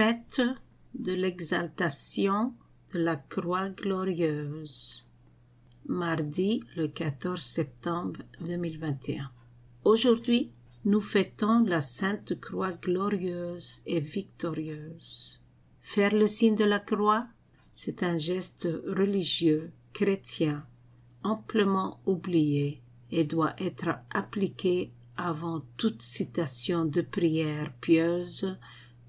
Fête de l'exaltation de la croix glorieuse. Mardi le 14 septembre 2021. Aujourd'hui, nous fêtons la Sainte Croix glorieuse et victorieuse. Faire le signe de la croix, c'est un geste religieux, chrétien, amplement oublié et doit être appliqué avant toute citation de prière pieuse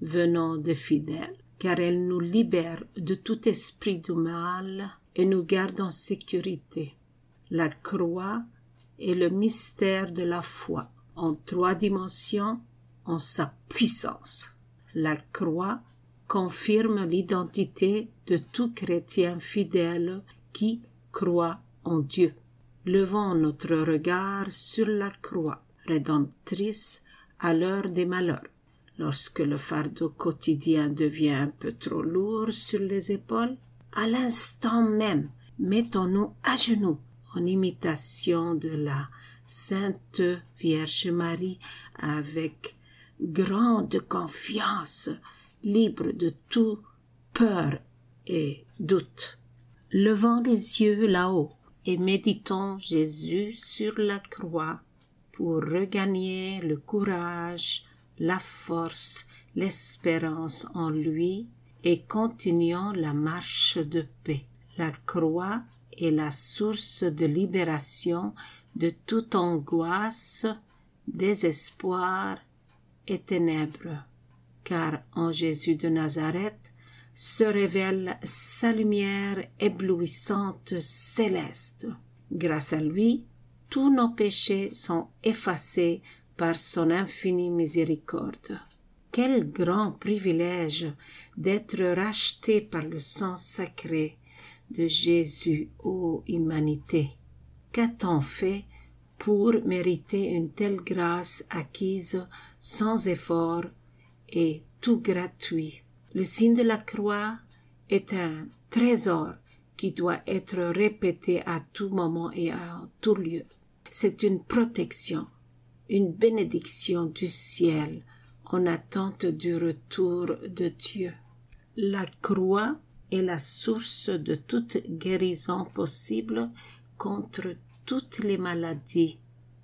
venant des fidèles, car elle nous libère de tout esprit du mal et nous garde en sécurité. La croix est le mystère de la foi, en 3 dimensions, en sa puissance. La croix confirme l'identité de tout chrétien fidèle qui croit en Dieu. Levons notre regard sur la croix, rédemptrice à l'heure des malheurs. Lorsque le fardeau quotidien devient un peu trop lourd sur les épaules, à l'instant même, mettons-nous à genoux en imitation de la Sainte Vierge Marie avec grande confiance, libre de tout peur et doute. Levons les yeux là-haut et méditons Jésus sur la croix pour regagner le courage, la force, l'espérance en lui et continuons la marche de paix. La croix est la source de libération de toute angoisse, désespoir et ténèbres, car en Jésus de Nazareth se révèle sa lumière éblouissante céleste. Grâce à lui, tous nos péchés sont effacés par son infinie miséricorde. Quel grand privilège d'être racheté par le sang sacré de Jésus, ô humanité! Qu'a-t-on fait pour mériter une telle grâce acquise sans effort et tout gratuit? Le signe de la croix est un trésor qui doit être répété à tout moment et à tout lieu. C'est une protection, une bénédiction du ciel en attente du retour de Dieu. La croix est la source de toute guérison possible contre toutes les maladies.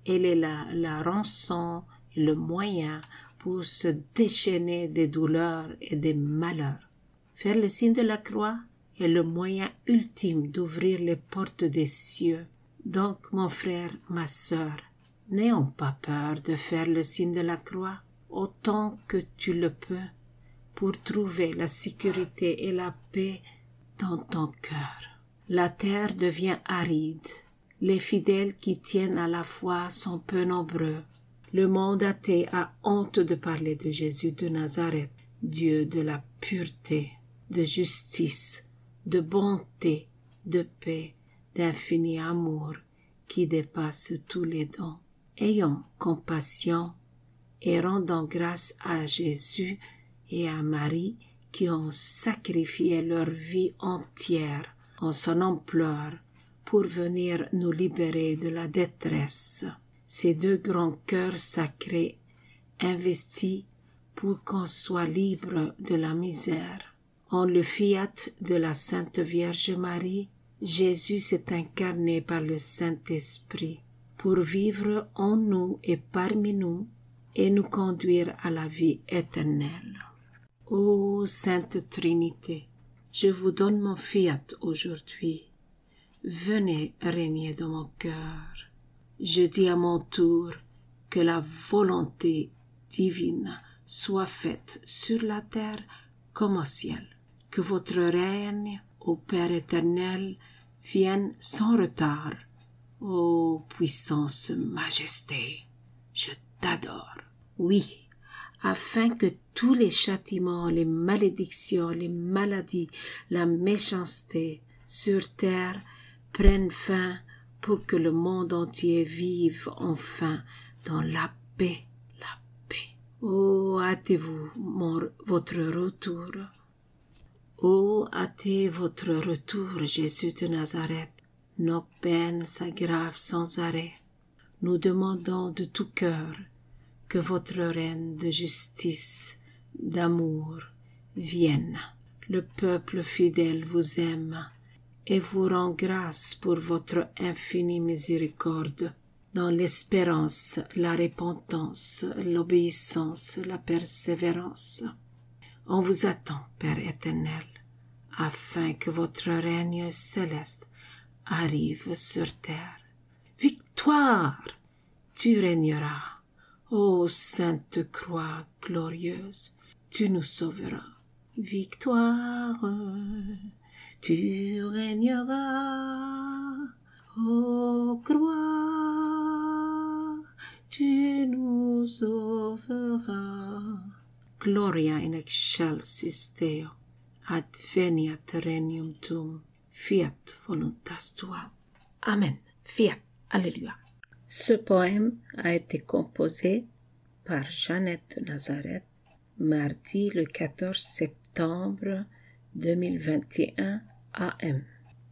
Elle est la rançon et le moyen pour se déchaîner des douleurs et des malheurs. Faire le signe de la croix est le moyen ultime d'ouvrir les portes des cieux. Donc, mon frère, ma sœur, n'ayons pas peur de faire le signe de la croix autant que tu le peux pour trouver la sécurité et la paix dans ton cœur. La terre devient aride. Les fidèles qui tiennent à la foi sont peu nombreux. Le monde athée a honte de parler de Jésus de Nazareth, Dieu de la pureté, de justice, de bonté, de paix, d'infini amour qui dépasse tous les dons. Ayons compassion et rendons grâce à Jésus et à Marie qui ont sacrifié leur vie entière en son ampleur pour venir nous libérer de la détresse. Ces 2 grands cœurs sacrés investis pour qu'on soit libre de la misère. En le fiat de la Sainte Vierge Marie, Jésus s'est incarné par le Saint-Esprit pour vivre en nous et parmi nous et nous conduire à la vie éternelle. Ô Sainte Trinité, je vous donne mon fiat aujourd'hui. Venez régner dans mon cœur. Je dis à mon tour que la volonté divine soit faite sur la terre comme au ciel. Que votre règne, ô Père éternel, vienne sans retard. Ô puissance majesté, je t'adore. Oui, afin que tous les châtiments, les malédictions, les maladies, la méchanceté sur terre prennent fin pour que le monde entier vive enfin dans la paix, la paix. Oh, hâtez-vous votre retour. Oh, hâtez votre retour, Jésus de Nazareth. Nos peines s'aggravent sans arrêt. Nous demandons de tout cœur que votre règne de justice, d'amour, vienne. Le peuple fidèle vous aime et vous rend grâce pour votre infinie miséricorde. Dans l'espérance, la repentance, l'obéissance, la persévérance. On vous attend, Père éternel, afin que votre règne céleste arrive sur terre. Victoire! Tu régneras, ô Sainte Croix glorieuse, tu nous sauveras. Victoire, tu régneras, ô Croix, tu nous sauveras. Gloria in excelsis Deo, adveniat regnum tuum, fiat voluntas tua. Amen. Fiat. Alléluia. Ce poème a été composé par Jeannette de Nazareth, mardi le 14 septembre 2021 AM.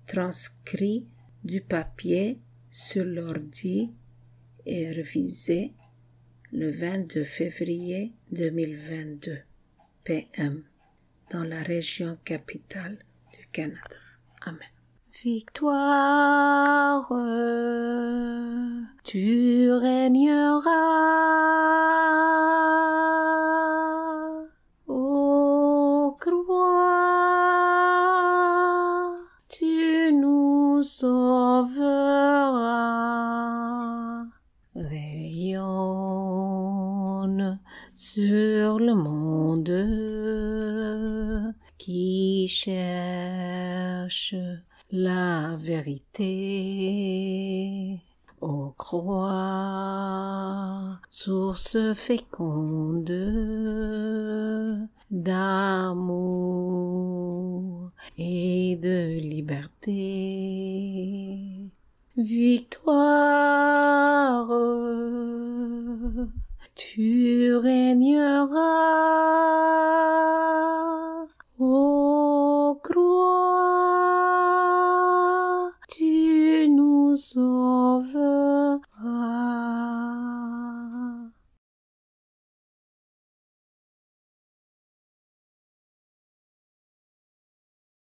Transcrit du papier sur l'ordi et révisé le 22 février 2022 PM dans la région capitale du Canada. Amen. Victoire, tu régneras, ô croix, tu nous sauveras. Rayonne sur le monde qui cherche la vérité. Ô croix, source féconde d'amour et de liberté. Victoire, tu régneras,